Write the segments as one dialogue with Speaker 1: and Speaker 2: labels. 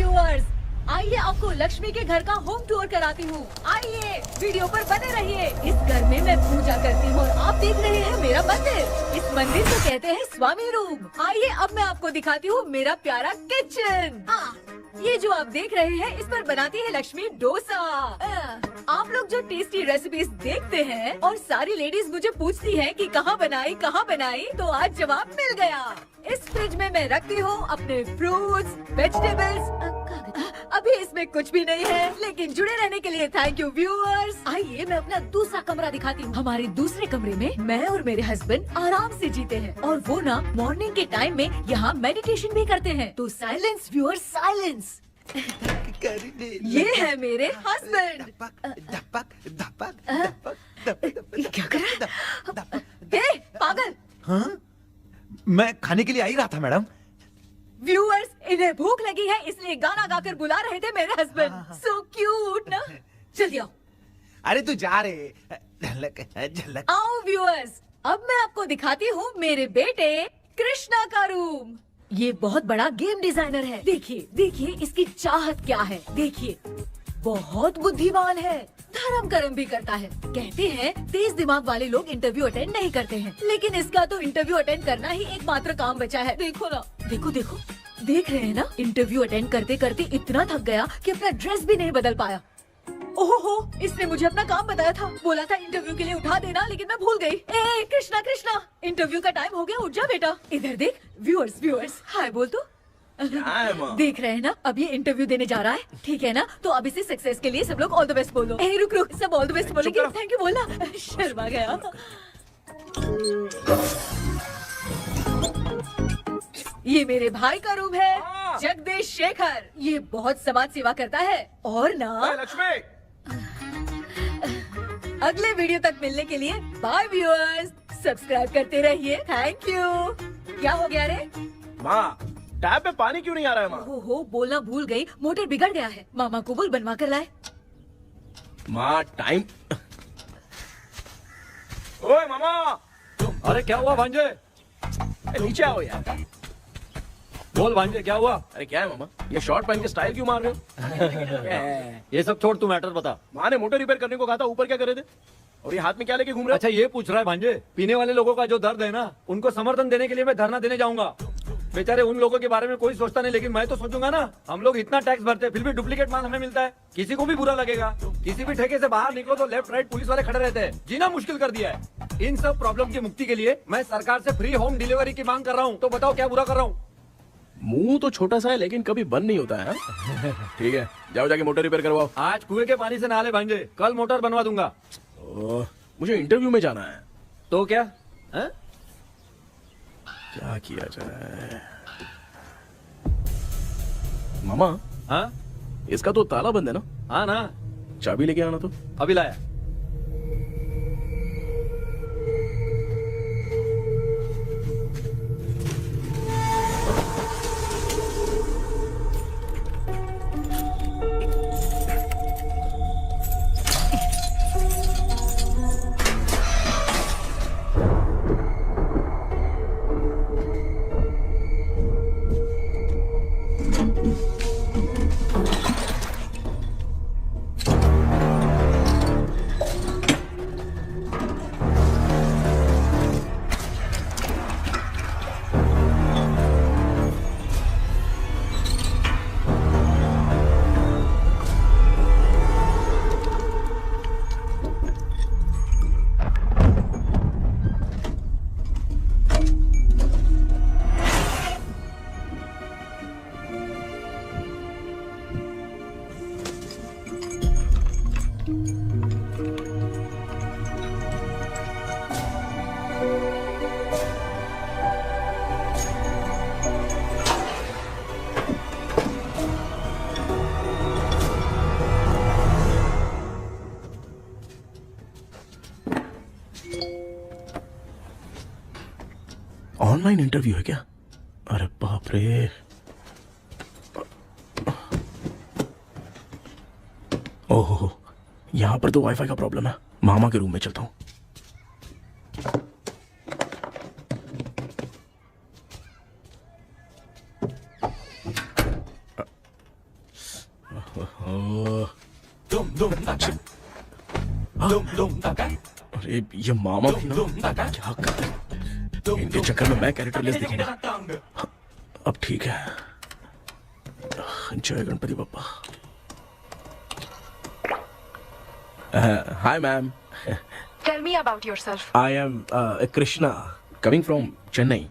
Speaker 1: Viewers, आइए आपको लक्ष्मी के घर का होम टूर कराती हूँ। आइए वीडियो पर बने रहिए। इस घर में मैं पूजा करती हूँ और आप देख रहे हैं मेरा मंदिर। इस मंदिर को कहते हैं स्वामी रूम। आइए अब मैं आपको दिखाती हूँ मेरा प्यारा किचन। ये जो आप देख रहे हैं इस पर बनाती है लक्ष्मी डोसा। आप लोग जो टेस्टी रेसिपीज देखते हैं और सारी लेडीज मुझे पूछती हैं कि कहाँ बनाई, तो आज जवाब मिल गया। इस फ्रिज में मैं रखती हूँ अपने फ्रूट्स, वेजिटेबल्स। अभी इसमें कुछ भी नहीं है, लेकिन जुड़े रहने के लिए थैंक यू व्यूअर्स। आइए मैं अपना दूसरा कमरा दिखाती हूँ। हमारे दूसरे कमरे में मैं और मेरे हस्बैंड आराम से जीते हैं और वो ना मॉर्निंग के टाइम में यहाँ मेडिटेशन भी करते हैं। तो साइलेंस व्यूअर्स, साइलेंस। ये है मेरे हस्बैंड। क्या कर रहा है? पागल।
Speaker 2: हाँ? मैं खाने के लिए आ ही रहा था मैडम।
Speaker 1: व्यूअर्स, इन्हें भूख लगी है इसलिए गाना गाकर बुला रहे थे मेरे हस्बैंड। सो क्यूट ना। जल्दी आओ।
Speaker 2: अरे तू जा रे। झलक।
Speaker 1: आओ व्यूअर्स, अब मैं आपको दिखाती हूँ मेरे बेटे कृष्णा का रूम। ये बहुत बड़ा गेम डिजाइनर है। देखिए देखिए इसकी चाहत क्या है। देखिए बहुत बुद्धिमान है, धर्म कर्म भी करता है। कहते हैं तेज दिमाग वाले लोग इंटरव्यू अटेंड नहीं करते हैं, लेकिन इसका तो इंटरव्यू अटेंड करना ही एकमात्र काम बचा है। देखो ना, देखो देखो, देख रहे हैं ना। इंटरव्यू अटेंड करते करते इतना थक गया कि अपना ड्रेस भी नहीं बदल पाया। ओहो, इसने मुझे अपना काम बताया था। बोला था इंटरव्यू के लिए उठा देना, लेकिन मैं भूल गई। ए कृष्णा कृष्णा, इंटरव्यू का टाइम हो गया, उठ जा बेटा। इधर देख। व्यूअर्स व्यूअर्स, हाय बोल तो। देख रहे हैं ना, अब ये इंटरव्यू देने जा रहा है, ठीक है ना। तो अब इसे सक्सेस के लिए सब लोग ऑल द बेस्ट बोलो। ए रुक रुक, सब ऑल द बेस्ट बोलेंगे। थैंक यू बोलना। शर्मा गया। ये मेरे भाई का रूम है, जगदीश शेखर। ये बहुत समाज सेवा करता है और ना
Speaker 3: लक्ष्मी।
Speaker 1: अगले वीडियो तक मिलने के लिए बाय व्यूअर्स। सब्सक्राइब करते रहिए। Thank you. क्या हो गया रे?
Speaker 3: माँ, टैप में पानी क्यों नहीं आ रहा है माँ?
Speaker 1: हो बोलना भूल गई, मोटर बिगड़ गया है। मामा को बोल बनवा कर लाए।
Speaker 3: माँ टाइम। ओए मामा।
Speaker 4: अरे क्या हुआ भांजे?
Speaker 3: नीचे आओ यार।
Speaker 4: बोल भांजे क्या हुआ?
Speaker 3: अरे क्या है मामा, ये शॉर्ट पहन के स्टाइल क्यों मार रहे हो?
Speaker 4: ये सब छोड़, तू मैटर बता।
Speaker 3: माँ ने मोटर रिपेयर करने को कहा था, ऊपर क्या कर रहे थे? और ये हाथ में क्या लेके घूम रहे हो?
Speaker 4: अच्छा ये पूछ रहा है भांजे, पीने वाले लोगों का जो दर्द है ना, उनको समर्थन देने के लिए मैं धरना देने जाऊंगा। बेचारे उन लोगों के बारे में कोई सोचता नहीं, लेकिन मैं तो सोचूंगा ना। हम लोग इतना टैक्स भरते हैं, फिर भी डुप्लीकेट माल हमें मिलता है। किसी को भी बुरा लगेगा। किसी भी ठेके से बाहर निकलो तो लेफ्ट राइट पुलिस वाले खड़े रहते हैं। जीना मुश्किल कर दिया है। इन सब प्रॉब्लम की मुक्ति के लिए मैं सरकार से फ्री होम डिलीवरी की मांग कर रहा हूँ। तो बताओ क्या बुरा कर रहा हूँ?
Speaker 3: मुंह तो छोटा सा है लेकिन कभी बंद नहीं होता है। ठीक है, जाओ जाके मोटर रिपेयर करवाओ।
Speaker 4: आज कुएं के पानी से नहा ले भांजे, कल मोटर बनवा दूंगा।
Speaker 3: मुझे इंटरव्यू में जाना है।
Speaker 4: तो क्या
Speaker 3: क्या किया जाए? मामा,
Speaker 4: हाँ
Speaker 3: इसका तो ताला बंद है ना?
Speaker 4: हाँ ना,
Speaker 3: चाबी लेके आना तो।
Speaker 4: अभी लाया।
Speaker 3: ऑनलाइन इंटरव्यू है क्या? अरे बाप रे। ओहो, यहाँ पर तो वाईफाई का प्रॉब्लम है। मामा के रूम में चलता हूँ। अरे ये मामा भी ना क्या कर, इनके चक्कर में मैं कैरेक्टरलेस दिखूंगा। अब ठीक है। जय Ganpati Bappa. Hi ma'am.
Speaker 5: Tell me about yourself.
Speaker 3: I am Krishna, coming from Chennai.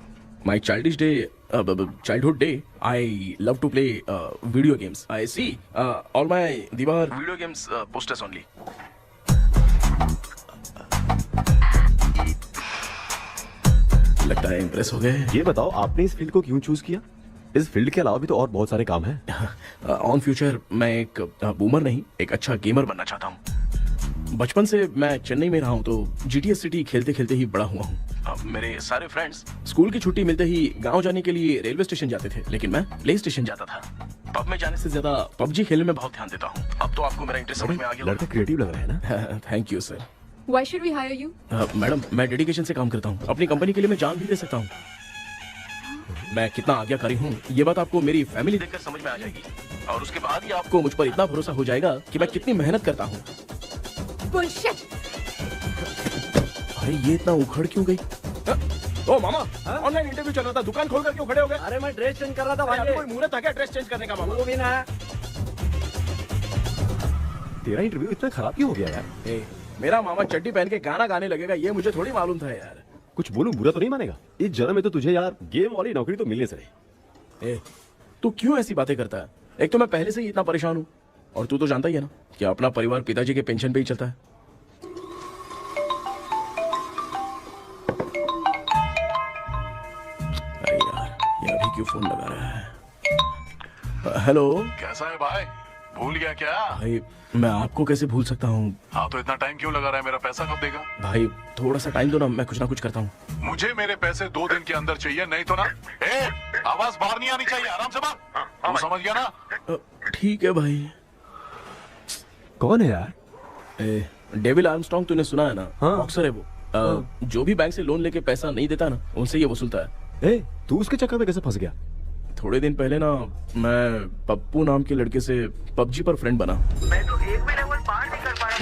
Speaker 3: My childhood day, I love to play video games. I see all my Diwar video games posters only. लगता है impress हो गए।
Speaker 6: ये बताओ आपने इस field को क्यों चूज किया? इस फील्ड के अलावा भी तो और बहुत सारे काम हैं।
Speaker 3: ऑन फ्यूचर मैं एक बूमर नहीं, एक अच्छा गेमर बनना चाहता हूँ। बचपन से मैं चेन्नई में रहा हूँ तो जीटीएस सिटी खेलते खेलते ही बड़ा हुआ हूँ। मेरे सारे फ्रेंड्स स्कूल की छुट्टी मिलते ही गांव जाने के लिए रेलवे स्टेशन जाते थे, लेकिन मैं प्ले स्टेशन जाता था। पब में जाने से ज्यादा पबजी खेलने में बहुत ध्यान देता हूँ। अब तो आपको मेरा इंटरेस्ट समझ में आ गया।
Speaker 6: लड़का क्रिएटिव लग रहा है ना।
Speaker 3: Thank you sir.
Speaker 1: Why should we hire you?
Speaker 3: Madam मैं डेडिकेशन से काम करता हूँ, अपनी कंपनी के लिए मैं जान भी दे सकता हूँ। मैं कितना आज्ञाकारी हूँ ये बात आपको मेरी फैमिली देखकर समझ में आ जाएगी, और उसके बाद ही आपको मुझ पर इतना भरोसा हो जाएगा कि मैं कितनी मेहनत करता हूँ।
Speaker 1: Bullshit!
Speaker 3: अरे ये इतना उखड़ क्यों गई? ओ मामा, ऑनलाइन इंटरव्यू चल रहा था, दुकान खोलकर क्यों खड़े हो गए?
Speaker 4: अरे मैं ड्रेस चेंज कर रहा था
Speaker 3: भाई
Speaker 4: भाई।
Speaker 3: कोई मुहूर्त था क्या ड्रेस चेंज करने का मामा?
Speaker 4: वो भी ना।
Speaker 6: तेरा इंटरव्यू इतना खराब क्यों हो गया यार?
Speaker 3: ए, मेरा मामा चड्डी पहन के गाना गाने लगेगा ये मुझे थोड़ी मालूम था यार।
Speaker 6: कुछ बोलूं बुरा तो नहीं मानेगा? इस जन्म में तो तुझे यार गेम वाली नौकरी तो मिलने से रही।
Speaker 3: ए, तू क्यों ऐसी बातें करता है? एक तो मैं पहले से ही इतना परेशान हूँ, और तू तो जानता ही है ना कि अपना परिवार पिताजी के पेंशन पे ही चलता है। अरे यार ये अभी क्यों फोन लगा रहा है? हेलो
Speaker 7: कैसा है भाई? भूल गया क्या?
Speaker 3: भाई, मैं आपको कैसे भूल सकता हूँ?
Speaker 7: हाँ तो इतना टाइम क्यों लगा रहा है? मेरा पैसा कब देगा?
Speaker 3: भाई थोड़ा सा टाइम दो ना, मैं कुछ ना कुछ करता हूँ।
Speaker 7: मुझे मेरे पैसे 2 दिन के अंदर चाहिए, नहीं तो ना आवाज बाहर नहीं आनी चाहिए। आराम से बात, तू समझ गया ना?
Speaker 3: ठीक है भाई।
Speaker 6: कौन है यार?
Speaker 3: डेविल आर्मस्ट्रॉन्ग तूने सुना है ना?
Speaker 6: हाँ।
Speaker 3: बॉक्सर है वो। जो भी बैंक से लोन लेके पैसा नहीं देता ना, उनसे ये वसूलता है।
Speaker 6: तू उसके चक्कर में कैसे फंस गया?
Speaker 3: थोड़े दिन पहले ना मैं पप्पू नाम के लड़के से पबजी पर फ्रेंड बना।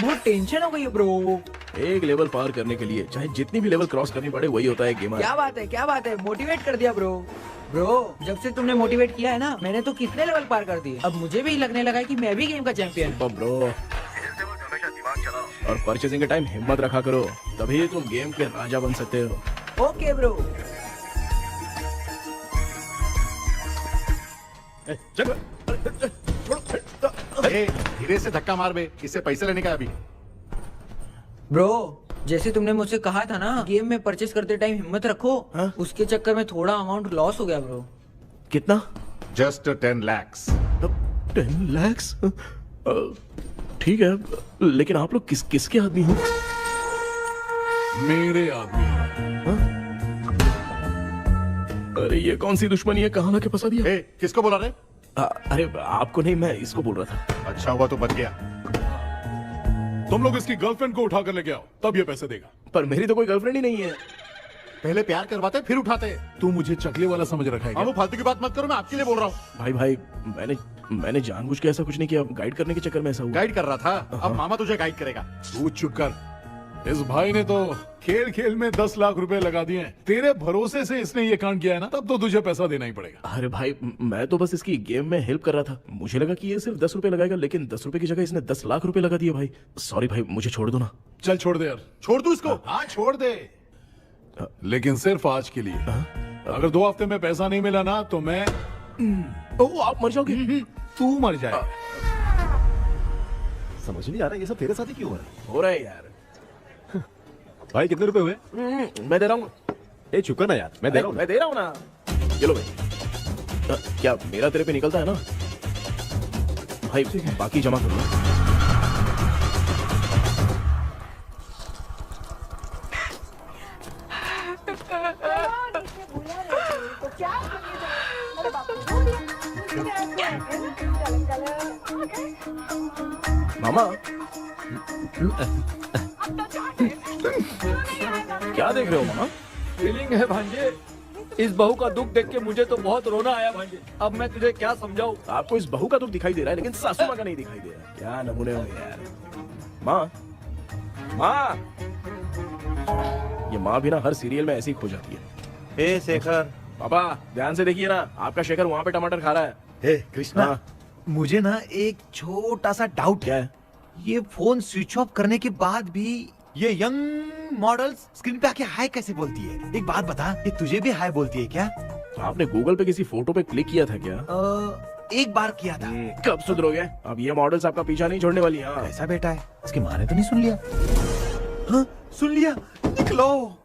Speaker 8: बहुत टेंशन हो गई है ब्रो।
Speaker 3: एक लेवल पार करने के लिए चाहे जितनी भी लेवल क्रॉस करनी पड़े, वही होता है गेमर।
Speaker 8: क्या बात है, मोटिवेट कर दिया ब्रो। ब्रो जब से तुमने मोटिवेट किया है ना, मैंने तो कितने लेवल पार कर दिए। अब मुझे भी लगने लगा है कि मैं भी गेम का चैंपियन हूँ।
Speaker 3: ब्रो, और परचेसिंग के टाइम हिम्मत रखा करो, तभी तुम गेम के राजा बन सकते हो।
Speaker 8: Okay bro.
Speaker 2: धीरे से धक्का मार बे, इससे पैसे लेने का अभी।
Speaker 8: ब्रो जैसे तुमने मुझसे कहा था ना, गेम में परचेस करते टाइम हिम्मत रखो।
Speaker 3: हाँ?
Speaker 8: उसके चक्कर में थोड़ा अमाउंट लॉस हो गया ब्रो।
Speaker 3: कितना?
Speaker 2: Just 10 lakhs।
Speaker 3: 10 lakhs? ठीक है, लेकिन आप लोग किसके आदमी हो?
Speaker 7: मेरे आदमी।
Speaker 3: अरे ये कौन सी दुश्मनी है, कहाँ लाके फंसा दिया?
Speaker 2: किसको बोला रे?
Speaker 3: अरे आपको नहीं, मैं इसको बोल रहा था।
Speaker 2: अच्छा हुआ तो बच गया।
Speaker 7: तुम लोग इसकी गर्लफ्रेंड को उठा कर लेके आओ, तब ये पैसे देगा।
Speaker 3: पर मेरी तो कोई गर्लफ्रेंड ही नहीं है।
Speaker 2: पहले प्यार करवाते फिर उठाते।
Speaker 7: तू मुझे चकले वाला समझ रखा है क्या?
Speaker 2: वो फालतू की बात मत करो, मैं आपके लिए बोल रहा हूँ।
Speaker 3: भाई मैंने जानबूझ के ऐसा कुछ नहीं किया, गाइड करने के चक्कर में ऐसा हुआ।
Speaker 2: गाइड कर रहा था, अब मामा तुझे गाइड करेगा।
Speaker 7: तू चुप कर। इस भाई ने तो खेल खेल में 10 लाख रुपए लगा दिए हैं। तेरे भरोसे से इसने ये कांड किया है ना, तब तो तुझे पैसा देना ही पड़ेगा।
Speaker 3: अरे भाई मैं तो बस इसकी गेम में हेल्प कर रहा था, मुझे लगा कि ये सिर्फ 10 रुपए लगाएगा, लेकिन 10 रुपए की जगह इसने 10 लाख रुपए लगा दिए। भाई सॉरी भाई, मुझे छोड़ दो ना।
Speaker 7: चल छोड़ दे यार।
Speaker 2: छोड़ दू इसको?
Speaker 7: हाँ छोड़ दे, लेकिन सिर्फ आज के लिए। अगर 2 हफ्ते में पैसा नहीं मिला ना तो मैं
Speaker 3: ओ आप मर जाओगे।
Speaker 7: तू मर जाए।
Speaker 6: समझ नहीं आ रहा ये सब तेरे साथ ही क्यों हो रहा है?
Speaker 3: हो रहा है यार।
Speaker 6: भाई कितने रुपए हुए?
Speaker 3: मैं दे रहा हूँ।
Speaker 6: ए चुका ना यार, मैं दे रहा हूँ।
Speaker 3: मैं दे रहा हूँ ना। चलो भाई, क्या मेरा तेरे पे निकलता है ना भाई? बाकी जमा कर लो। मामा क्या देख रहे हो मामा?
Speaker 4: फीलिंग है भांजे, इस बहू का दुख देख के मुझे तो बहुत रोना आया भाई। अब मैं तुझे क्या समझाऊं?
Speaker 3: आपको इस बहू का दुख दिखाई दे रहा है लेकिन सासू माँ का नहीं दिखाई दे रहा है। क्या नमूने हो यार। माँ, माँ, ये माँ भी ना हर सीरियल में ऐसी खो जाती है।
Speaker 2: ए शेखर,
Speaker 3: पापा ध्यान से देखिए ना, आपका शेखर वहाँ पे टमाटर खा रहा है।
Speaker 2: हे कृष्णा,
Speaker 3: हाँ।
Speaker 2: मुझे ना एक छोटा सा डाउट
Speaker 3: क्या
Speaker 2: है।
Speaker 3: है?
Speaker 2: ये फोन स्विच ऑफ करने के बाद भी ये यंग मॉडल्स स्क्रीन पे आके हाय कैसे बोलती है? एक बात बता, ये तुझे भी हाय बोलती है क्या?
Speaker 3: आपने गूगल पे किसी फोटो पे क्लिक किया था क्या?
Speaker 2: एक बार किया था।
Speaker 3: कब सुधरोगे? अब ये मॉडल्स आपका पीछा नहीं छोड़ने वाली। हाँ।
Speaker 2: कैसा बेटा है? इसकी माँ ने तो नहीं सुन लिया? हाँ, सुन लिया। निकलो।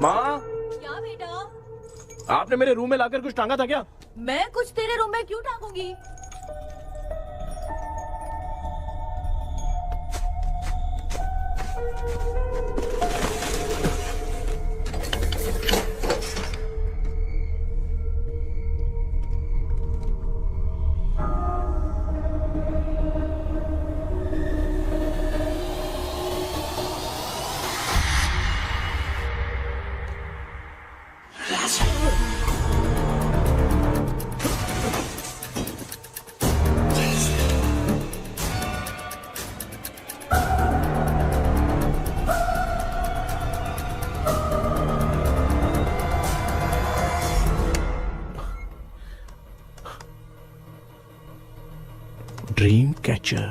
Speaker 3: माँ,
Speaker 1: क्या बेटा?
Speaker 3: आपने मेरे रूम में लाकर कुछ टांगा था क्या?
Speaker 1: मैं कुछ तेरे रूम में क्यों टांगूंगी?
Speaker 3: Dream catcher.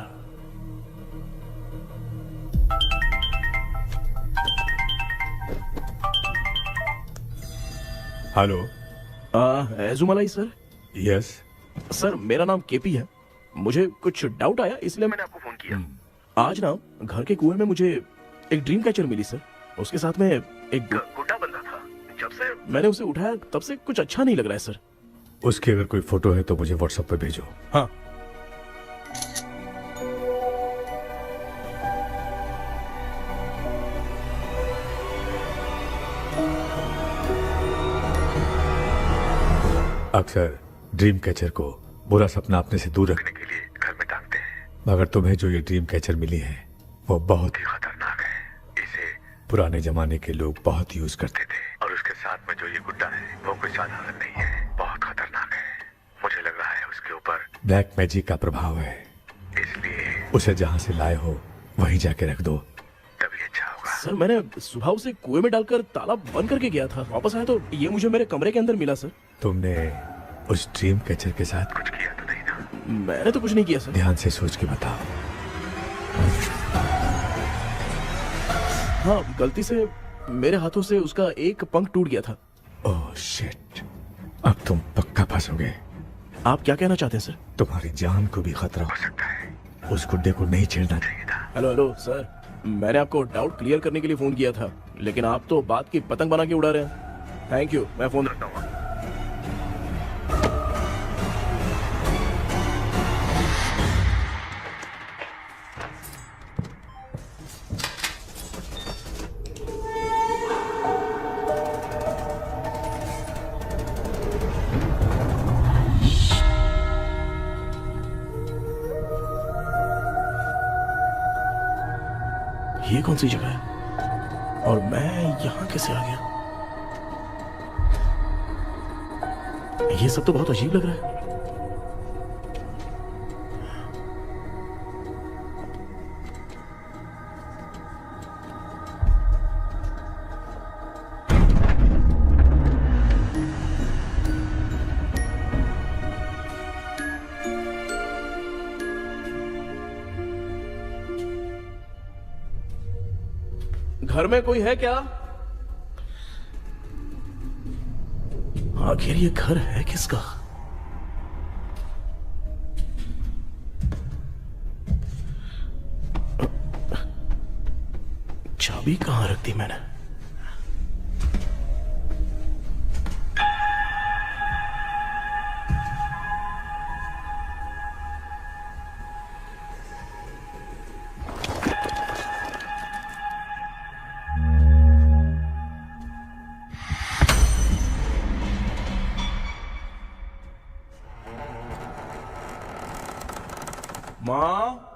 Speaker 9: Hello.
Speaker 3: Ezhumalai sir.
Speaker 9: Yes.
Speaker 3: Sir मेरा नाम केपी है। मुझे कुछ डाउट आया इसलिए मैंने आपको फोन किया। आज ना घर के कुएं में मुझे एक ड्रीम कैचर मिली सर। उसके साथ में एक गुड्डा बंधा था। जब से मैंने उसे उठाया तब से कुछ अच्छा नहीं लग रहा है सर।
Speaker 9: उसकी अगर कोई फोटो है तो मुझे व्हाट्सएप पे भेजो।
Speaker 3: हाँ।
Speaker 9: अक्सर ड्रीम कैचर को बुरा सपना अपने से दूर रखने के लिए घर में टांगते हैं, मगर तुम्हें जो ये ड्रीम कैचर मिली है वो बहुत ही खतरनाक है। इसे पुराने जमाने के लोग बहुत यूज करते थे और उसके साथ में जो ये गुड्डा है वो कोई साधारण नहीं है, बहुत खतरनाक है। मुझे लग रहा है उसके ऊपर ब्लैक मैजिक का प्रभाव है, इसलिए उसे जहाँ से लाए हो वहीं जाके रख दो, तभी अच्छा होगा।
Speaker 3: सर मैंने सुबह उसे कुएं में डालकर ताला बंद करके गया था। वापस आया तो ये मुझे मेरे कमरे के अंदर मिला सर।
Speaker 9: तुमने उस ड्रीम कैचर के साथ कुछ किया तो नहीं ना?
Speaker 3: मैंने तो कुछ नहीं किया सर।
Speaker 9: ध्यान से सोच के बताओ।
Speaker 3: हाँ, गलती से मेरे हाथों से उसका एक पंख टूट गया था।
Speaker 9: ओह शिट, अब तुम पक्का फंसोगे।
Speaker 3: आप क्या कहना चाहते हैं सर?
Speaker 9: तुम्हारी जान को भी खतरा हो सकता है। उस गुड्डे को नहीं छेड़ना चाहिए था।
Speaker 3: हेलो हेलो सर, मैंने आपको डाउट क्लियर करने के लिए फोन किया था, लेकिन आप तो बात की पतंग बना के उड़ा रहे हैं। थैंक यू, मैं फोन रखता हूँ। ये कौन सी जगह है और मैं यहाँ कैसे आ गया? ये सब तो बहुत अजीब लग रहा है। घर में कोई है क्या? आखिर ये घर है किसका? चाबी कहां रख दी मैंने? माँ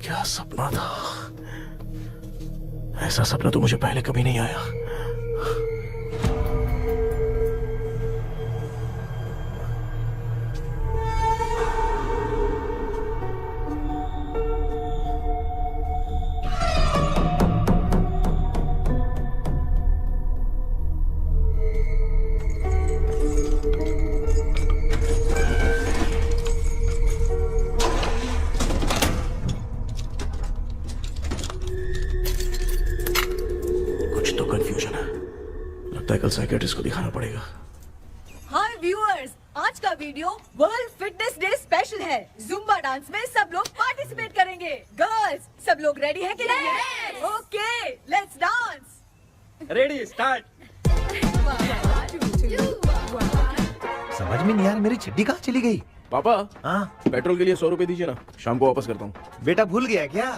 Speaker 3: क्या सपना था। ऐसा सपना तो मुझे पहले कभी नहीं आया। कंफ्यूजन है, लगता है कल साइकियाट्रिस्ट को दिखाना पड़ेगा।
Speaker 1: हाय व्यूअर्स, आज का video world fitness day special है। जुम्बा डांस में सब लोग पार्टिसिपेट करेंगे। गर्ल्स, सब लोग रेडी हैं कि नहीं? Okay, let's dance.
Speaker 4: Ready, start.
Speaker 2: समझ में नहीं यार, मेरी चड्डी कहाँ चली गई?
Speaker 3: पापा,
Speaker 2: हाँ
Speaker 3: पेट्रोल के लिए 100 रुपए दीजिए ना, शाम को वापस करता हूँ।
Speaker 2: बेटा भूल गया क्या?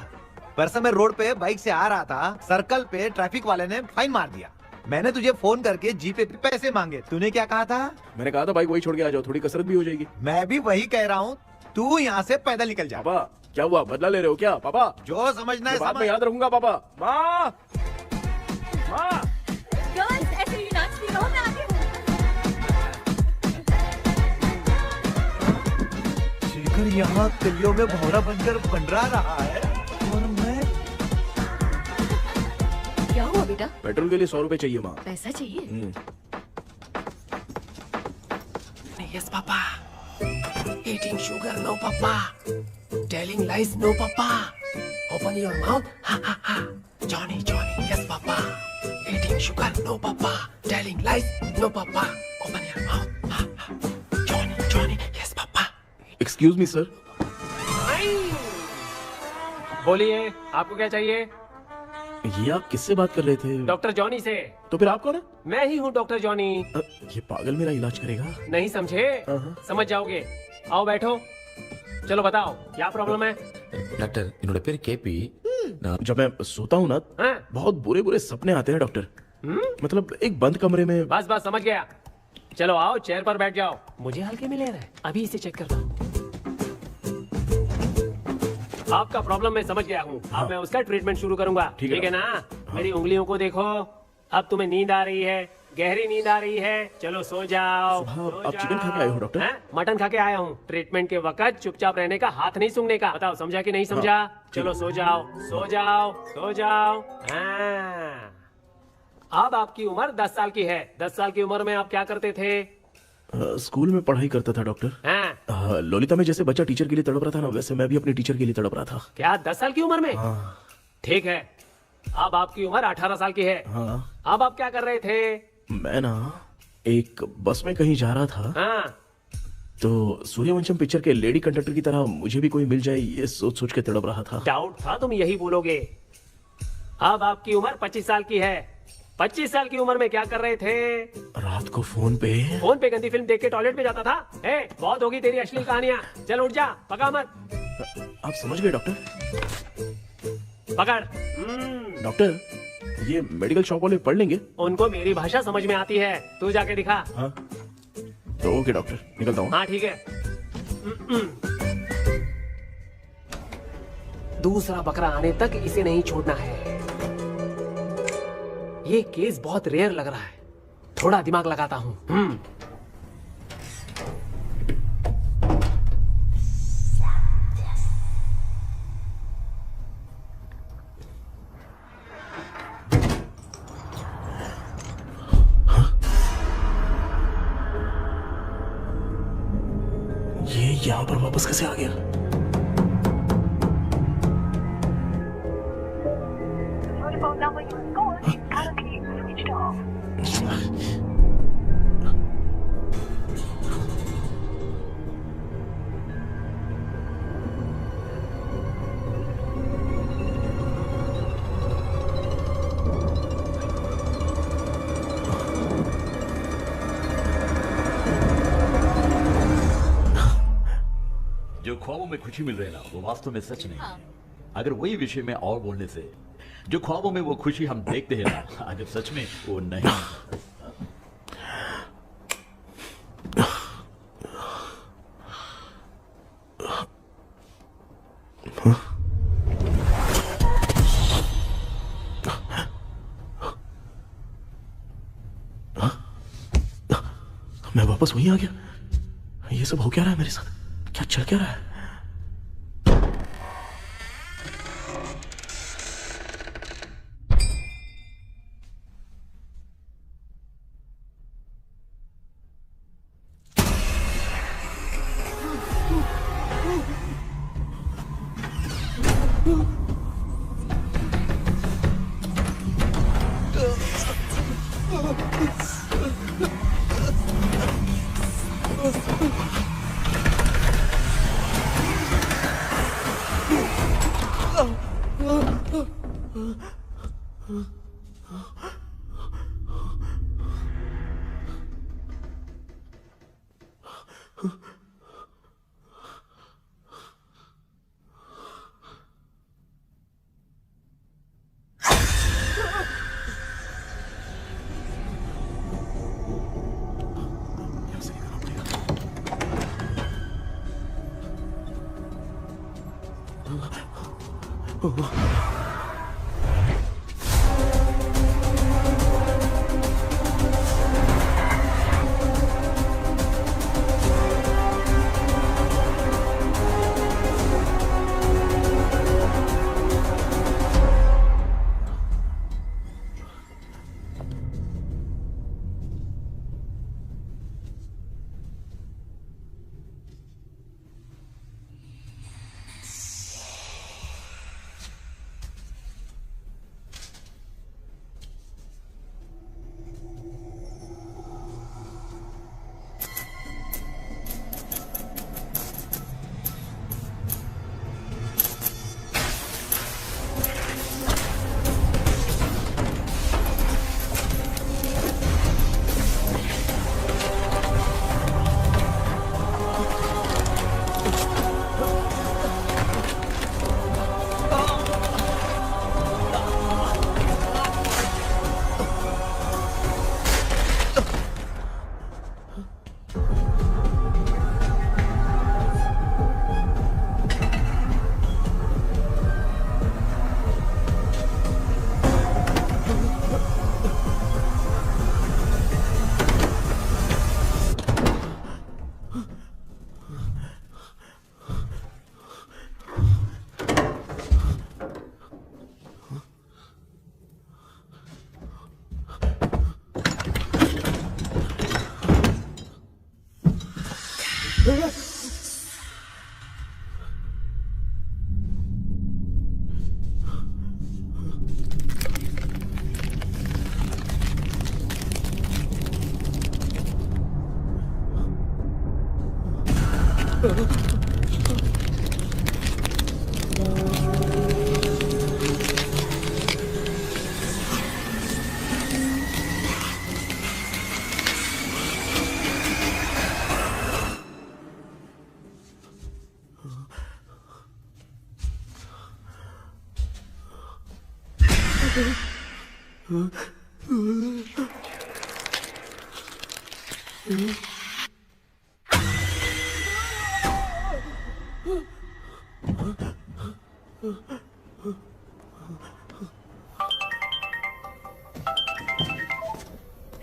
Speaker 2: परसों मैं रोड पे बाइक से आ रहा था, सर्कल पे ट्रैफिक वाले ने फाइन मार दिया। मैंने तुझे फोन करके जीपे पे पैसे मांगे, तूने क्या कहा था?
Speaker 3: मैंने कहा था बाइक वही छोड़ के आ जाओ, थोड़ी कसरत भी हो जाएगी।
Speaker 2: मैं भी वही कह रहा हूँ, तू यहाँ से पैदल निकल जा।
Speaker 3: पापा क्या हुआ, बदला ले रहे हो क्या? पापा
Speaker 2: जो समझना है
Speaker 3: बाद में
Speaker 2: समझ।
Speaker 3: याद रखूंगा। पापा, माँ माँ
Speaker 1: गर्ल्स, ऐसे ही नाचती रहो, मैं आती हूँ।
Speaker 2: शेखर यहाँ कलियों में भौरा बनकर बंडरा रहा है और मैं।
Speaker 1: क्या हुआ बेटा?
Speaker 3: पेट्रोल के लिए 100 रुपए चाहिए माँ।
Speaker 1: पैसा चाहिए?
Speaker 10: Yes, Papa. Eating sugar, no, Papa. Telling lies, no, Papa. Open your mouth, ha ha ha. Johnny, Johnny, yes, Papa. Eating sugar, no, Papa. Telling lies, no, Papa. Open your mouth, ha ha. Johnny, Johnny, yes, Papa.
Speaker 3: Excuse me sir.
Speaker 10: बोलिए, आपको क्या चाहिए?
Speaker 3: ये आप किससे बात कर रहे थे?
Speaker 10: डॉक्टर जॉनी से।
Speaker 3: तो फिर आप कौन है?
Speaker 10: मैं ही हूँ डॉक्टर जॉनी।
Speaker 3: ये पागल मेरा इलाज करेगा?
Speaker 10: नहीं समझे? समझ जाओगे। आओ बैठो। चलो बताओ क्या प्रॉब्लम है?
Speaker 11: டாக்டர் என்னோட பேர் கேபி
Speaker 3: जब मैं सोता हूँ ना,
Speaker 10: हाँ?
Speaker 3: बहुत बुरे बुरे सपने आते हैं डॉक्टर। मतलब एक बंद कमरे में।
Speaker 10: बस बस समझ गया। चलो आओ, चेयर पर बैठ जाओ। मुझे हल्के में ले रहा है, अभी इसे चेक करता हूँ। आपका प्रॉब्लम मैं समझ गया हूँ। अब मैं उसका ट्रीटमेंट शुरू करूंगा, ठीक है ना? मेरी उंगलियों को देखो, अब तुम्हें नींद आ रही है, गहरी नींद आ रही है। चलो सो जाओ।
Speaker 3: आप चिकन खा के आए हो डॉक्टर?
Speaker 10: मटन खा के आया हूँ। ट्रीटमेंट के वक्त चुपचाप रहने का, हाथ नहीं सूंघने का। बताओ समझा कि नहीं समझा? चलो सो जाओ, सो जाओ, सो जाओ। हाँ। अब आपकी उम्र 10 साल की है। 10 साल की उम्र में आप क्या करते थे?
Speaker 3: स्कूल में पढ़ाई करता था डॉक्टर। ललिता में जैसे बच्चा टीचर के लिए तड़प रहा था ना, वैसे मैं भी अपने टीचर के लिए तड़प रहा था।
Speaker 10: क्या 10 साल की उम्र में? ठीक है, अब आपकी उम्र 18 साल की है। अब आप क्या कर रहे थे?
Speaker 3: मैं ना एक बस में कहीं जा रहा था, तो सूर्यवंशम पिक्चर के लेडी कंडक्टर की तरह मुझे भी कोई मिल जाए, ये सोच सोच के तड़प रहा था।
Speaker 10: डाउट था तुम यही बोलोगे। अब आपकी उम्र 25 साल की है। 25 साल की उम्र में क्या कर रहे थे?
Speaker 3: रात को फोन पे
Speaker 10: गंदी फिल्म देख के टॉयलेट में जाता था। बहुत होगी तेरी अश्लील कहानियां। चल उठ जा, पका मत।
Speaker 3: आप समझ गए डॉक्टर?
Speaker 10: पकड़।
Speaker 3: डॉक्टर, ये मेडिकल शॉप वाले पढ़ लेंगे?
Speaker 10: उनको मेरी भाषा समझ में आती है, तू जाके दिखा।
Speaker 3: तो ओके डॉक्टर, निकलता हूँ।
Speaker 10: हाँ ठीक है। दूसरा बकरा आने तक इसे नहीं छोड़ना है। ये केस बहुत रेयर लग रहा है, थोड़ा दिमाग लगाता हूँ।
Speaker 3: ये यहाँ पर वापस कैसे आ गया?
Speaker 12: जो ख्वाबों में खुशी मिल रही है ना, वो वास्तव में सच नहीं है। अगर वही विषय में और बोलने से, जो ख्वाबों में वो खुशी हम देखते हैं ना, अगर सच में वो नहीं।
Speaker 3: मैं वापस वहीं आ गया। ये सब हो क्या रहा है मेरे साथ? क्या चल क्या रहा है?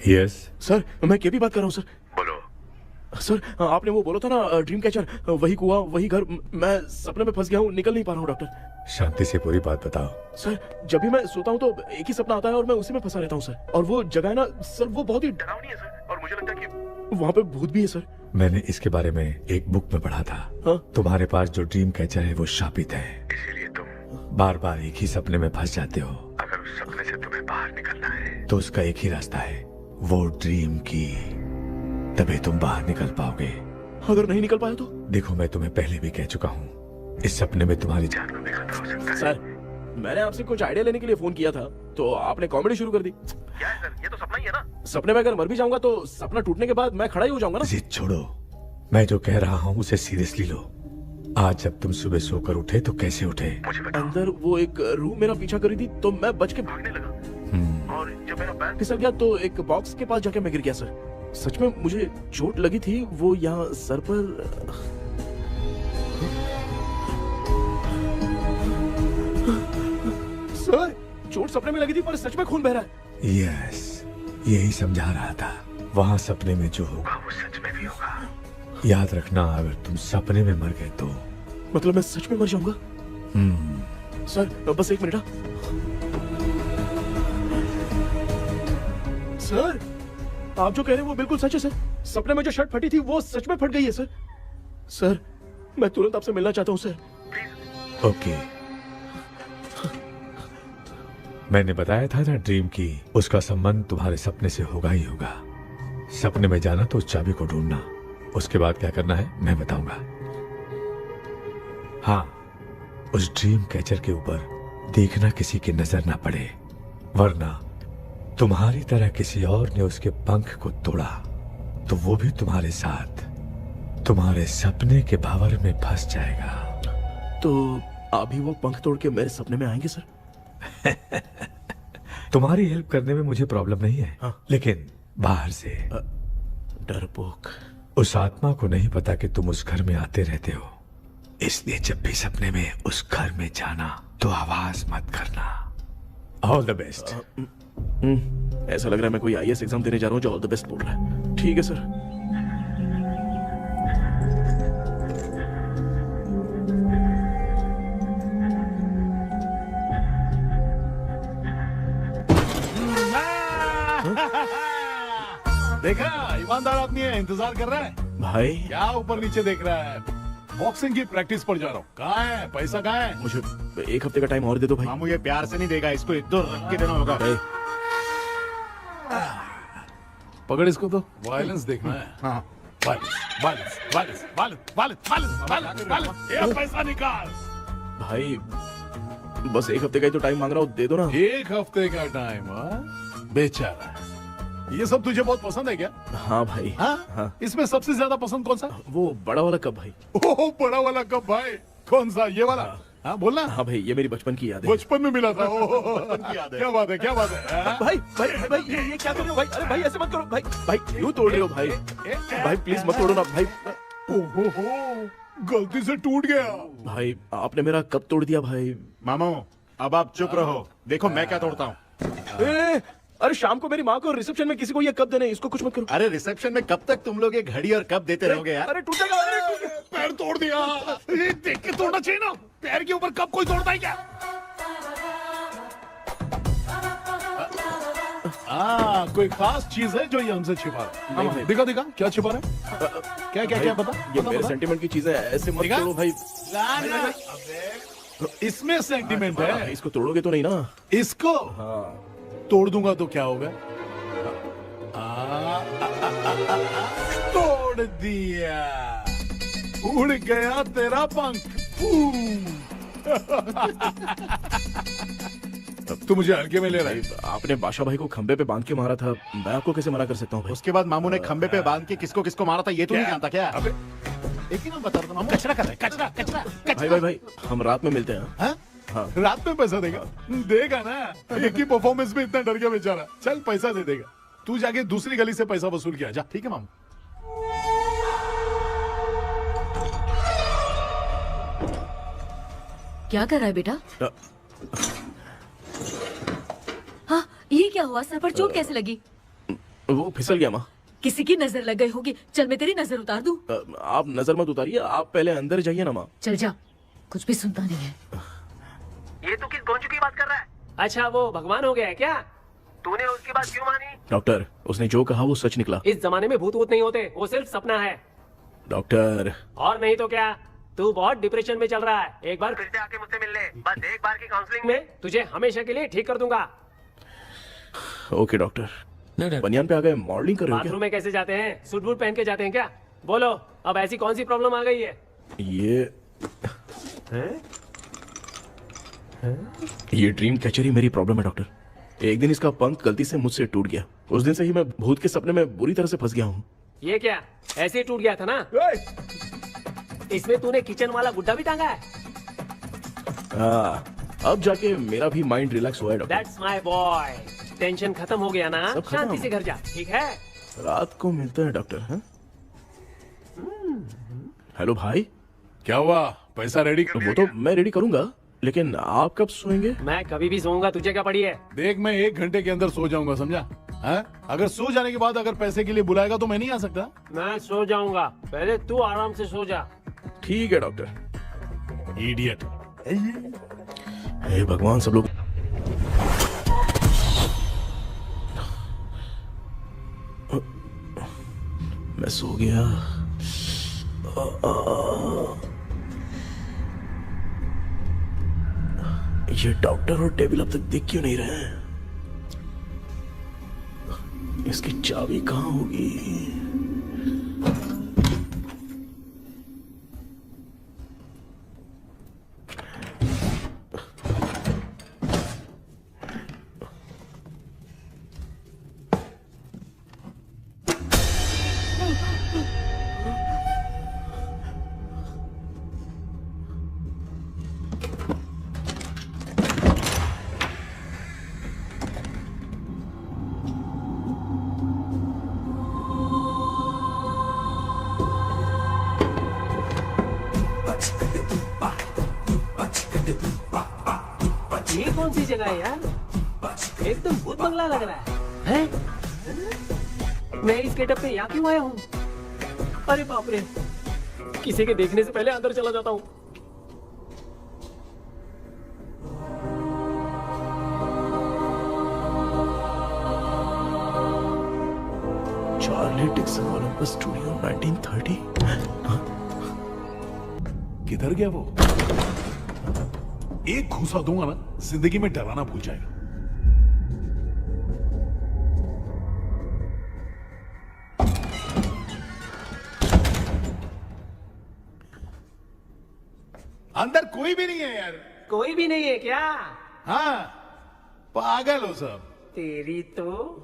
Speaker 9: यस
Speaker 3: सर मैं केपी बात कर रहा हूँ सर। बोलो सर, आपने वो बोला था ना ड्रीम कैचर, वही कुआं वही घर, मैं सपने में फंस गया हूँ, निकल नहीं पा रहा हूँ डॉक्टर।
Speaker 9: शांति से पूरी बात बताओ।
Speaker 3: सर जब भी मैं सोता हूँ तो एक ही सपना आता है और मैं उसी में फंसा रहता हूँ सर। और वो जगह है ना सर, वो बहुत ही डरावनी है सर, और मुझे लगता है कि वहाँ पे भूत भी है सर।
Speaker 9: मैंने इसके बारे में एक बुक में पढ़ा था।
Speaker 3: हाँ?
Speaker 9: तुम्हारे पास जो ड्रीम कैचर है वो शापित है, इसीलिए तुम बार बार एक ही सपने में फंस जाते हो। अगर उस सपने से तुम्हें बाहर निकलना है तो उसका एक ही रास्ता है, वो ड्रीम की, तभी तुम बाहर निकल पाओगे।
Speaker 3: अगर नहीं निकल पाया तो?
Speaker 9: देखो मैं तुम्हें पहले भी कह चुका हूँ, इस सपने में तुम्हारी जान को भी खतरा हो सकता है।
Speaker 3: सर मैंने आपसे कुछ आइडिया लेने के लिए फोन किया था तो आपने कॉमेडी शुरू कर दी। क्या है सर, ये तो सपना ही है ना। सपने में अगर मर भी जाऊंगा तो सपना टूटने के बाद मैं खड़ा ही हो जाऊंगा ना।
Speaker 9: जिद छोड़ो, मैं जो कह रहा हूँ उसे सीरियसली लो। आज जब तुम सुबह सोकर उठे तो कैसे उठे?
Speaker 3: अंदर वो एक रूह मेरा पीछा करी थी तो मैं बच के भागने लगा, और जब मेरा पैर फिसल गया तो एक बॉक्स के पास जाके मैं गिर गया सर। सच में मुझे चोट लगी थी, वो यहाँ सर पर। सर चोट सपने में लगी थी पर सच में खून बह रहा है।
Speaker 9: यस, यही समझा रहा था, वहाँ सपने में जो होगा वो सच में भी होगा। याद रखना, अगर तुम सपने में मर गए तो
Speaker 3: मतलब मैं सच में मर जाऊंगा? सर बस एक मिनट। सर आप जो कह रहे हैं वो बिल्कुल सच है सर। सपने में जो शर्ट फटी थी वो सच में फट गई है सर। सर मैं तुरंत आपसे मिलना चाहता हूँ सर।
Speaker 9: ओके, मैंने बताया था ना ड्रीम की, उसका संबंध तुम्हारे सपने से होगा ही होगा। सपने में जाना तो उस चाबी को ढूंढना, उसके बाद क्या करना है मैं बताऊंगा। हाँ, उस ड्रीम कैचर के ऊपर देखना किसी की नजर ना पड़े, वरना तुम्हारी तरह किसी और ने उसके पंख को तोड़ा तो वो भी तुम्हारे साथ तुम्हारे सपने के भंवर में फंस जाएगा।
Speaker 3: तो अभी वो पंख तोड़ के मेरे सपने में आएंगे सर?
Speaker 9: तुम्हारी हेल्प करने में मुझे प्रॉब्लम नहीं है,
Speaker 3: हाँ।
Speaker 9: लेकिन बाहर से
Speaker 3: डरपोक।
Speaker 9: उस आत्मा को नहीं पता कि तुम उस घर में आते रहते हो, इसलिए जब भी सपने में उस घर में जाना तो आवाज मत करना। All the best.
Speaker 3: ऐसा लग रहा है मैं कोई आईएएस एग्जाम देने जा रहा हूँ जो ऑल द बेस्ट बोल रहा है। ठीक है सर।
Speaker 7: देखा, ईमानदार आदमी है, इंतजार कर रहा है।
Speaker 3: भाई
Speaker 7: क्या ऊपर नीचे देख रहा है? बॉक्सिंग की प्रैक्टिस पर जा रहा हूँ। कहाँ है पैसा, कहाँ है?
Speaker 3: मुझे एक हफ्ते का टाइम और दे दो भाई।
Speaker 2: मामू ये प्यार से नहीं देगा, इसको एक दो रख के देना होगा।
Speaker 7: पकड़ इसको तो। वायलेंस देखना है।
Speaker 2: हाँ,
Speaker 7: violence violence violence violence violence violence violence. ये पैसा निकाल।
Speaker 3: भाई बस एक हफ्ते का ही तो टाइम मांग रहा हूँ, दे दो ना।
Speaker 7: एक हफ्ते का टाइम? बेचारा, ये सब तुझे बहुत पसंद है क्या?
Speaker 3: हाँ भाई।
Speaker 7: हाँ? इसमें सबसे ज्यादा पसंद कौन सा?
Speaker 3: वो बड़ा वाला कप भाई।
Speaker 7: ओह बड़ा वाला कप भाई, कौन सा? ये वाला? हाँ बोलना।
Speaker 3: हाँ भाई, ये मेरी बचपन की याद है।
Speaker 7: बचपन में मिला था। क्या बात है, क्या बात है।
Speaker 3: भाई भाई भाई ये क्या कर रहे हो भाई? अरे भाई ऐसे मत करो भाई। भाई क्यों तोड़ रहे हो भाई? भाई प्लीज मत तोड़ो ना भाई।
Speaker 7: ओहो, गलती से टूट गया।
Speaker 3: भाई आपने मेरा कप तोड़ दिया भाई।
Speaker 2: मामू अब आप चुप रहो, देखो मैं क्या तोड़ता हूँ।
Speaker 3: अरे शाम को मेरी माँ को रिसेप्शन में किसी को ये कप देने, इसको कुछ मत करो।
Speaker 2: अरे रिसेप्शन में कब तक तुम लोग ये घड़ी और कप देते रहोगे यार?
Speaker 3: अरे टूटेगा, अरे टूटेगा।
Speaker 7: पैर तोड़ दिया। ये देख के तोड़ना चाहिए ना, पैर के ऊपर कप कोई तोड़ता है क्या? कोई खास चीज है जो ये हमसे छिपा रहा है? दिखा दिखा, क्या छिपा रहा है? क्या क्या क्या बता?
Speaker 3: ये मेरे सेंटिमेंट की चीजें ऐसे मत तोड़ो भाई।
Speaker 7: इसमें सेंटिमेंट है।
Speaker 3: इसको तोड़ोगे तो नहीं ना?
Speaker 7: इसको तोड़ दूंगा तो क्या होगा? तोड़ दिया। उड़ गया तेरा पंख। तू मुझे हल्के में ले रहा है।
Speaker 3: आपने बादशाह भाई को खंबे पे बांध के मारा था, मैं आपको कैसे मना कर सकता हूँ भाई?
Speaker 6: उसके बाद मामू ने खंबे पे बांध के किसको किसको मारा था ये तो नहीं जानता क्या?
Speaker 7: अबे एक ही नाम बता रहा था मामू। कचरा कर रहा है, कचरा कचरा
Speaker 3: भाई भाई भाई, हम रात में मिलते हैं।
Speaker 7: हाँ? रात में पैसा देगा? देगा ना, एक ही परफॉर्मेंस में इतना डर गया बेचारा। चल पैसा दे देगा, तू जाके दूसरी गली से पैसा वसूल किया जा। ठीक है मामू।
Speaker 1: क्या कर रहा है बेटा? हाँ, ये क्या हुआ? सर पर चोट कैसे लगी?
Speaker 3: वो फिसल गया माँ।
Speaker 1: किसी की नजर लग गई होगी। चल मैं तेरी नजर उतार दूं।
Speaker 3: आप नजर मत उतारिए, आप पहले अंदर जाइए ना माँ।
Speaker 1: चल जा, कुछ भी सुनता नहीं है।
Speaker 10: ये तू किस गोंचू की बात कर रहा है? अच्छा वो भगवान हो गया है क्या? तूने उसकी बात क्यों मानी?
Speaker 3: डॉक्टर, उसने जो कहा वो सच निकला।
Speaker 10: इस जमाने में भूत वूत नहीं होते, वो सिर्फ सपना है।
Speaker 3: डॉक्टर,
Speaker 10: और नहीं तो क्या, तू बहुत डिप्रेशन में चल रहा है। एक बार फिर से आके मुझसे मिल ले, बस एक बार की काउंसलिंग में तुझे हमेशा के लिए ठीक कर दूंगा।
Speaker 3: Okay doctor. बनियान पे आ गए, मॉडलिंग कर रहे हो
Speaker 10: बाथरूम में कैसे जाते हैं? सूट बूट पहन के जाते हैं क्या? बोलो, अब ऐसी कौन सी प्रॉब्लम आ गई है?
Speaker 3: ये ड्रीम कैचर ही मेरी प्रॉब्लम है डॉक्टर। एक दिन इसका पंख गलती से मुझसे टूट गया। उस दिन से ही मैं भूत के सपने में बुरी तरह से फंस गया हूँ।
Speaker 10: ये क्या ऐसे ही टूट गया था ना? इसमें तूने किचन वाला गुड्डा भी टांगा है?
Speaker 3: अब जाके मेरा भी माइंड रिलैक्स हुआ है doctor.
Speaker 10: That's my boy. Tension खत्म हो गया ना?
Speaker 3: सब खत्म।
Speaker 10: शांति से घर जा, ठीक है?
Speaker 3: रात को मिलते हैं डॉक्टर। हाँ? हेलो भाई,
Speaker 7: क्या हुआ? पैसा रेडी कर
Speaker 3: वो तो मैं रेडी करूंगा, लेकिन आप कब सोएंगे?
Speaker 10: मैं कभी भी सोऊंगा, तुझे क्या पड़ी है?
Speaker 7: देख, मैं 1 घंटे के अंदर सो जाऊंगा, समझा? अगर सो जाने के बाद अगर पैसे के लिए बुलाएगा तो मैं नहीं आ सकता।
Speaker 10: मैं सो जाऊंगा, पहले तू आराम से सो जा।
Speaker 3: ठीक है डॉक्टर।
Speaker 7: इडियट।
Speaker 3: हे भगवान, सब लोग मैं सो गया। ये डॉक्टर और टेबल अब तक दिख क्यों नहीं रहे हैं? इसकी चाबी कहाँ होगी?
Speaker 10: ये कौन सी जगह है यार? एकदम भूत बंगला लग रहा है। मैं इस गेटअप पे यहाँ क्यों आया हूँ? अरे बाप रे, किसी के देखने से पहले अंदर चला जाता हूँ।
Speaker 3: Charlie Dixon Olympus studio 1930।
Speaker 7: किधर गया वो? एक घूसा दूंगा ना, जिंदगी में डराना भूल जाएगा। अंदर कोई भी नहीं है यार।
Speaker 10: कोई भी नहीं है क्या?
Speaker 7: हाँ, पागल हो सब।
Speaker 10: तेरी तो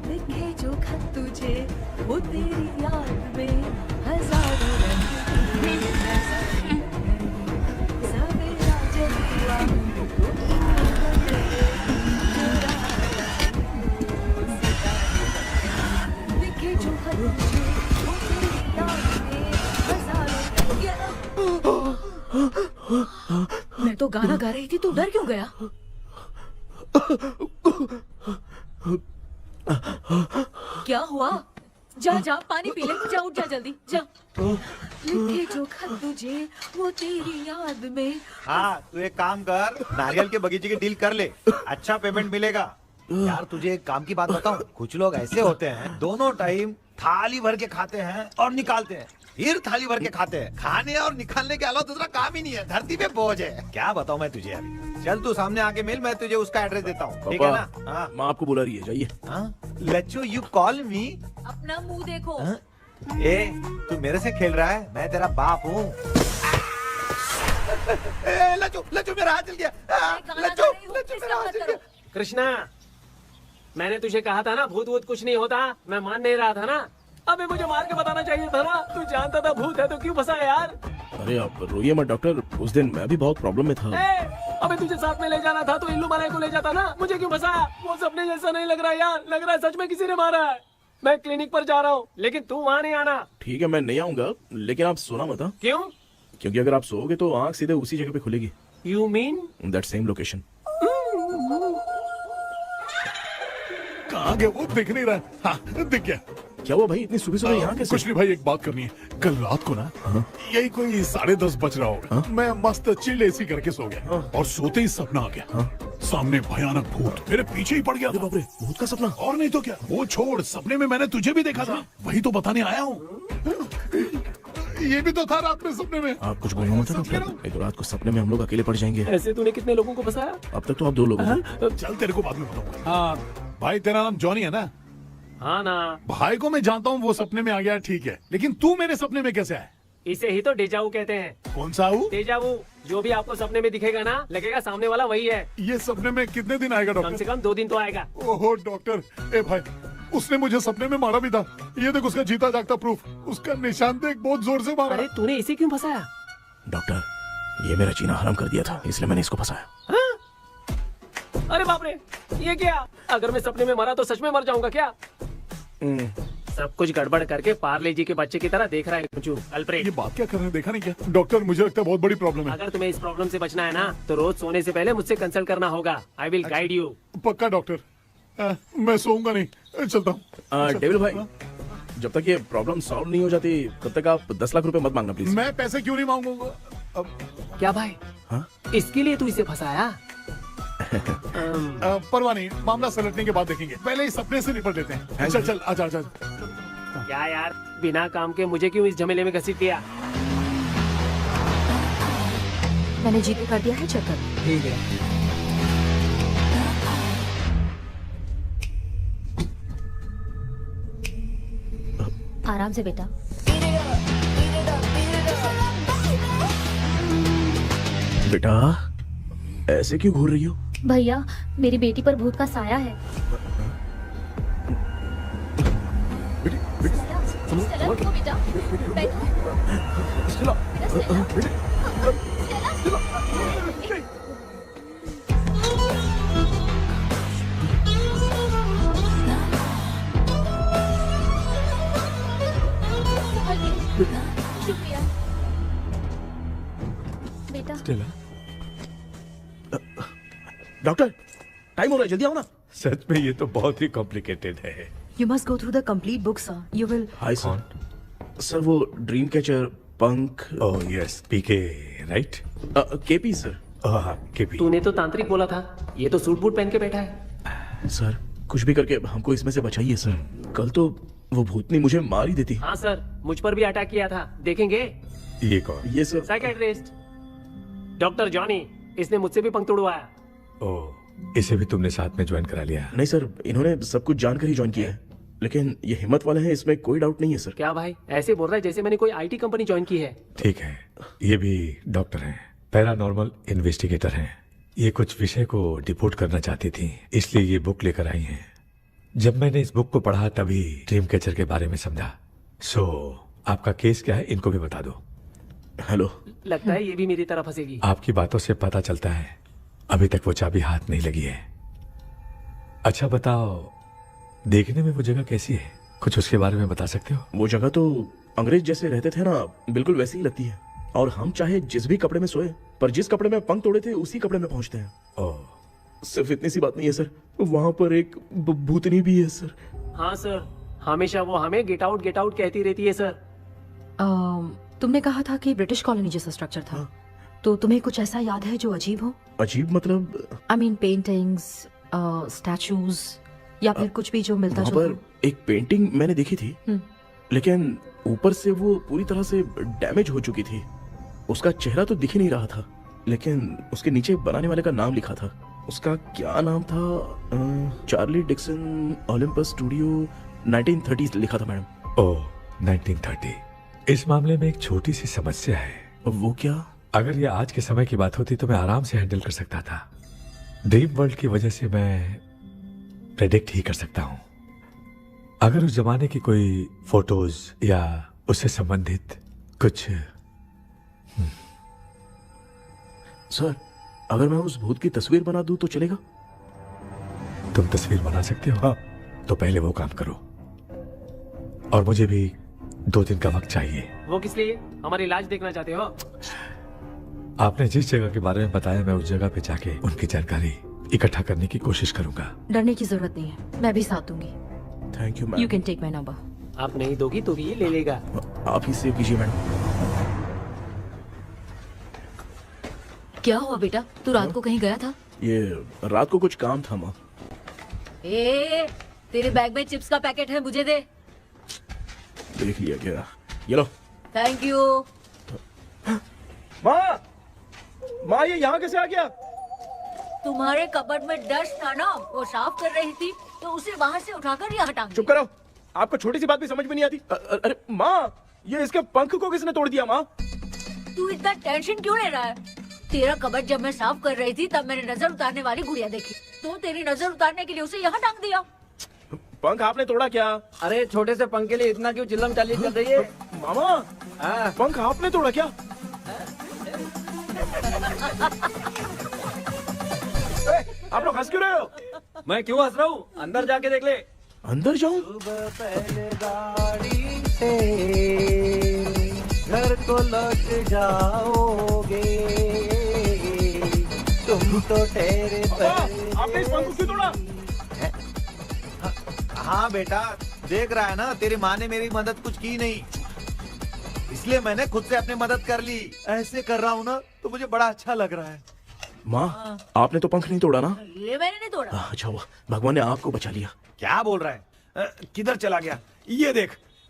Speaker 1: लिखे जो खत तुझे वो तेरी याद में हजारों रंग की सवेरा जब हुआ लिखे जो खत तुझे वो तेरी याद में हजारों मैं तो गाना गा रही थी, तू डर क्यों गया? क्या हुआ? जा जा पानी पी ले, जा उठ जा जल्दी जा। लिखे जो खत तुझे वो तेरी याद में।
Speaker 2: हाँ तू एक काम कर, नारियल के बगीचे की डील कर ले, अच्छा पेमेंट मिलेगा। यार तुझे एक काम की बात बताऊं, कुछ लोग ऐसे होते हैं दोनों टाइम थाली भर के खाते हैं और निकालते हैं, फिर थाली भर के खाते हैं। खाने और निकालने के अलावा दूसरा काम ही नहीं है, धरती पे बोझ है। क्या बताऊं मैं तुझे अभी। चल तू सामने आके मिल, मैं तुझे उसका एड्रेस देता हूँ, ठीक है ना? हाँ
Speaker 3: माँ आपको बुला रही है, जाइए।
Speaker 2: लच्चू यू कॉल मी।
Speaker 1: अपना मुंह देखो।
Speaker 2: ए तू मेरे से खेल रहा है, मैं तेरा बाप हूँ। लच्चू लच्चू मेरा हाथ जल गया। लच्चू लच्चू मेरा हाथ जल गया।
Speaker 10: कृष्णा, मैंने तुझे कहा था ना भूत वूत कुछ नहीं होता, मैं मान नहीं रहा था ना। अबे मुझे मार के बताना चाहिए था ना, तू जानता था भूत है तो क्यों फंसा यार।
Speaker 3: अरे आप रोइए मत डॉक्टर, उस दिन मैं भी बहुत प्रॉब्लम में था।
Speaker 10: अबे तुझे साथ में ले जाना था तो इल्लू मलाई को ले जाता ना, मुझे क्यों फंसाया? वो सपने जैसा नहीं लग रहा यार, लग रहा है सच में किसी ने मारा है। मैं क्लिनिक पर जा रहा हूँ, लेकिन तू वहाँ नहीं आना।
Speaker 3: ठीक है मैं नहीं आऊंगा, लेकिन आप सोना मत।
Speaker 10: क्यों?
Speaker 3: क्योंकि अगर आप सोओगे तो आंख सीधे उसी जगह पे खुलेगी।
Speaker 10: You mean
Speaker 3: that same location.
Speaker 7: कहाँ गया वो, दिख नहीं रहा। हाँ दिख गया।
Speaker 3: क्या हुआ भाई, इतनी सुबह सुबह यहाँ कैसे?
Speaker 7: कुछ नहीं भाई, एक बात करनी है। कल रात को ना यही कोई 10:30 बज रहा होगा, मैं मस्त चिल एसी करके सो गया और सोते ही सपना आ गया। सामने भयानक भूत मेरे पीछे ही पड़ गया।
Speaker 3: बाप रे, भूत का सपना?
Speaker 7: और नहीं तो क्या, वो छोड़, सपने में मैंने तुझे भी देखा था, वही तो बताने आया हूँ। ये भी तो था रात में सपने में।
Speaker 3: आप कुछ बोलो मत डॉक्टर, एक रात को सपने में हम लोग अकेले पड़ जाएंगे।
Speaker 10: ऐसे तूने कितने लोगों को फंसाया?
Speaker 3: अब तक तो आप 2 लोग हैं।
Speaker 7: चल तेरे को बाद में बताऊंगा। हाँ भाई, तेरा नाम जॉनी है ना?
Speaker 10: हाँ ना।
Speaker 7: भाई को मैं जानता हूँ, वो सपने में आ गया, ठीक है, लेकिन तू मेरे सपने में कैसे आया?
Speaker 10: इसे ही तो डेजावू कहते हैं।
Speaker 7: कौन सा हूँ?
Speaker 10: डेजावू, जो भी आपको सपने में दिखेगा ना, लगेगा सामने वाला वही है।
Speaker 7: ये सपने में कितने दिन आएगा डॉक्टर?
Speaker 10: कम से कम 2 दिन तो आएगा।
Speaker 7: ओहो डॉक्टर, ए भाई, उसने मुझे सपने में मारा भी था। ये देख उसका जीता जागता प्रूफ, उसका निशान देख, बहुत जोर से मारा।
Speaker 10: अरे तूने इसे क्यों फंसाया?
Speaker 3: डॉक्टर, ये मेरा जीना हराम कर दिया था, इसलिए मैंने इसको फंसाया।
Speaker 10: अरे बाप रे, ये क्या? अगर मैं सपने में मरा तो सच में मर जाऊंगा क्या? सब कुछ गड़बड़ करके पार्ले जी के बच्चे की तरह देख रहा है कुचू अल्फ्रेड।
Speaker 7: ये बात क्या कर रहे हैं, देखा नहीं क्या? डॉक्टर मुझे लगता है बहुत बड़ी प्रॉब्लम है।
Speaker 10: अगर तुम्हें इस प्रॉब्लम से बचना है ना, तो रोज सोने से पहले मुझसे कंसल्ट करना होगा। I will guide you.
Speaker 7: पक्का डॉक्टर, मैं सोऊंगा नहीं, चलता हूँ।
Speaker 3: डेविल भाई, जब तक ये प्रॉब्लम सॉल्व नहीं हो जाती तब तक आप 10 लाख रुपए मत मांगना प्लीज।
Speaker 7: मैं पैसे क्यों नहीं मांगूंगा?
Speaker 10: क्या भाई?
Speaker 3: हाँ?
Speaker 10: इसके लिए तू इसे फंसाया?
Speaker 7: परवाह नहीं, मामला सलटने के बाद देखेंगे, पहले इस सपने से निपट लेते हैं। चल चल, आजा आजा।
Speaker 10: क्या यार, बिना काम के मुझे क्यों इस झमेले में घसीट दिया?
Speaker 1: मैंने जीपे कर दिया है, चेक कर।
Speaker 10: ठीक है।
Speaker 1: आराम से बेटा।
Speaker 3: बेटा ऐसे क्यों घूर रही हो?
Speaker 1: भैया, मेरी बेटी पर भूत का साया है। स्टेला, रुको बेटा, बैठो। स्टेला, शुक्रिया बेटा।
Speaker 3: डॉक्टर, टाइम हो रहा है, जल्दी आओ ना।
Speaker 9: सच में ये तो बहुत ही कॉम्प्लिकेटेड है।
Speaker 5: You must go through the complete book, sir. You will.
Speaker 3: Hi sir. Sir वो ड्रीम कैचर, पंख।
Speaker 9: ओह यस, पीके राइट?
Speaker 3: KP sir.
Speaker 9: हाँ केपी।
Speaker 10: तूने तो तांत्रिक बोला था, ये तो सूट बूट पहन के बैठा है।
Speaker 3: सर कुछ भी करके हमको इसमें से बचाइए सर, कल तो वो भूतनी मुझे मार ही देती।
Speaker 10: हाँ सर, मुझ पर भी अटैक किया था, देखेंगे?
Speaker 9: ये कौन?
Speaker 3: ये सर
Speaker 10: साइकियाट्रिस्ट डॉक्टर जॉनी, इसने मुझसे भी पंख तोड़वाया।
Speaker 9: ओह, इसे भी तुमने साथ में ज्वाइन करा लिया?
Speaker 3: नहीं सर, इन्होंने सब कुछ जानकर ही ज्वाइन किया है, लेकिन ये हिम्मत वाले हैं, इसमें कोई डाउट नहीं है सर।
Speaker 10: क्या भाई, ऐसे बोल रहा है जैसे मैंने कोई आईटी कंपनी ज्वाइन की है।
Speaker 9: ठीक है, ये भी डॉक्टर हैं, पैरानॉर्मल इन्वेस्टिगेटर हैं। ये कुछ विषय को डिपोर्ट करना चाहती थी, इसलिए ये बुक लेकर आई हैं। जब मैंने इस बुक को पढ़ा तभी ड्रीम कैचर के बारे में समझा। सो आपका केस क्या है, इनको भी बता दो।
Speaker 3: हेलो।
Speaker 10: लगता है ये भी मेरी तरह फंसेगी।
Speaker 9: आपकी बातों से पता चलता है अभी तक वो चाबी हाथ नहीं लगी है। अच्छा बताओ, देखने में वो जगह कैसी है, कुछ उसके बारे में बता सकते हो?
Speaker 3: वो जगह तो अंग्रेज जैसे रहते थे ना, बिल्कुल वैसी ही लगती है। और हम चाहे जिस भी कपड़े में सोए, पर जिस कपड़े में पंख तोड़े थे उसी कपड़े में पहुंचते हैं।
Speaker 9: ओह,
Speaker 3: सिर्फ इतनी सी बात नहीं है सर, वहां पर एक भूतनी भी है सर।
Speaker 10: हाँ सर, हमेशा वो हमें गेट आउट कहती रहती है सर।
Speaker 5: तुमने कहा था कि ब्रिटिश कॉलोनी जैसा स्ट्रक्चर था, तो तुम्हें कुछ ऐसा याद है जो अजीब हो?
Speaker 3: अजीब मतलब?
Speaker 5: आई मीन पेंटिंग्स, स्टैचूज या फिर कुछ भी जो मिलता
Speaker 3: वहाँ
Speaker 5: जुलता
Speaker 3: पर एक पेंटिंग मैंने देखी थी, लेकिन ऊपर से वो पूरी तरह से डैमेज हो चुकी थी। उसका चेहरा तो दिख ही नहीं रहा था, लेकिन उसके नीचे बनाने वाले का नाम लिखा था। उसका क्या नाम था? चार्ली डिक्सन ओलंपस स्टूडियो 1930 लिखा था मैडम।
Speaker 9: ओह 1930। इस मामले में एक छोटी सी समस्या है।
Speaker 3: वो क्या?
Speaker 9: अगर ये आज के समय की बात होती तो मैं आराम से हैंडल कर सकता था। ड्रीम वर्ल्ड की वजह से मैं प्रेडिक्ट ही कर सकता हूँ। अगर उस जमाने की कोई फोटोज या उससे संबंधित कुछ।
Speaker 3: सर, अगर मैं उस भूत की तस्वीर बना दूं तो चलेगा?
Speaker 9: तुम तस्वीर बना सकते हो? हाँ। तो पहले वो काम करो, और मुझे भी 2 दिन का वक्त चाहिए।
Speaker 10: वो किस लिए? हमारी इलाज देखना चाहते हो?
Speaker 9: आपने जिस जगह के बारे में बताया, मैं उस जगह पे जाके उनकी जानकारी इकट्ठा करने की कोशिश करूंगा।
Speaker 5: डरने की जरूरत नहीं है, मैं भी साथ दूंगी।
Speaker 3: Thank you ma'am.
Speaker 5: You can take my number.
Speaker 10: आप नहीं दोगी तो भी ये ले लेगा।
Speaker 3: आप ही सेव कीजिए मैडम।
Speaker 5: क्या हुआ बेटा, तू रात को कहीं गया था?
Speaker 3: ये रात को कुछ काम था माँ।
Speaker 1: ए, तेरे बैग में चिप्स का पैकेट है, मुझे दे।
Speaker 3: देख लिया क्या? ये लो।
Speaker 1: Thank you.
Speaker 3: माँ, माँ ये यहाँ कैसे आ गया?
Speaker 1: तुम्हारे कबर्ड में डस्ट था ना, वो साफ कर रही थी तो उसे वहाँ से उठाकर यहाँ टांग
Speaker 3: चुप करो, आपको छोटी सी बात भी समझ में नहीं आती। अरे माँ, ये इसके पंख को किसने तोड़ दिया? माँ
Speaker 1: तू इतना टेंशन क्यों ले रहा है? तेरा कबर्ड जब मैं साफ कर रही थी तब मैंने नजर उतारने वाली गुड़िया देखी, तो तेरी नजर उतारने के लिए उसे यहाँ टांग दिया।
Speaker 3: पंख आपने तोड़ा क्या?
Speaker 4: अरे छोटे से पंख के लिए इतना क्यों चिल्लम चाली कर रही है?
Speaker 3: मामा, पंख आपने तोड़ा क्या? आप लोग हंस क्यों रहे हो?
Speaker 4: मैं क्यों हंस रहा हूँ? अंदर जाके देख ले।
Speaker 3: अंदर जाऊं?
Speaker 2: घर को लौट जाओगे तुम तो ठहरे।
Speaker 3: आपने इस पंख को क्यों तोड़ा?
Speaker 2: हाँ बेटा, देख रहा है ना, तेरी माँ ने मेरी मदद कुछ की नहीं, इसलिए मैंने खुद से अपनी मदद कर ली। ऐसे कर रहा हूँ ना तो मुझे बड़ा अच्छा लग रहा है।
Speaker 3: माँ, आपने तो पंख नहीं तोड़ा ना?
Speaker 1: ये मैंने नहीं तोड़ा।
Speaker 3: अच्छा हुआ, भगवान ने आपको बचा लिया।
Speaker 2: क्या बोल रहा है? किधर चला गया? ये देख,